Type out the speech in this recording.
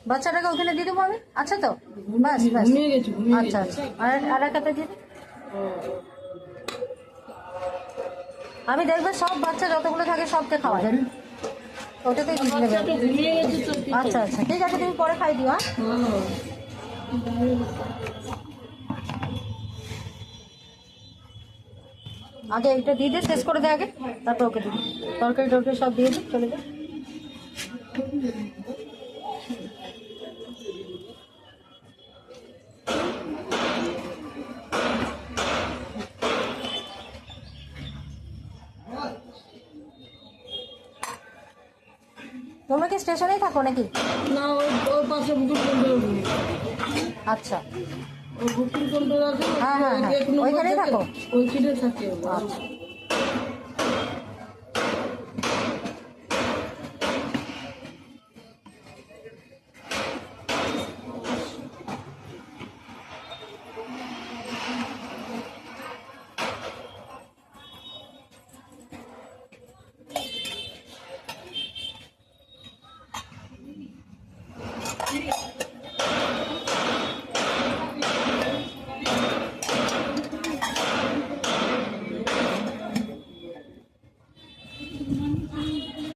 বাচ্চাটাকে ওখানে দিয়ে দেবো আমি। আচ্ছা তো বাস বাস, আচ্ছা আচ্ছা। আর একটা দিয়ে দিই। আমি দেখবে সব বাচ্চা যতগুলো থাকে সবকে খাওয়াই, ওটাতেই দিয়ে নেবে। আচ্ছা আচ্ছা ঠিক আছে, তুমি পরে খাই দিও। আগে এটা দিয়ে দিয়ে শেষ করে দে আগে, তারপর ওকে দিবি। তরকারি টরকারি সব দিয়ে দিই, চলে যাও। তোমরা কি স্টেশনেই থাকো নাকি? না, ওর পাশে বুকিং কাউন্টার। আচ্ছা, ওই বুকিং কাউন্টার আছে। হ্যাঁ হ্যাঁ হ্যাঁ, ওইখানেই থাকো। ওইখানে থাকে। আচ্ছা।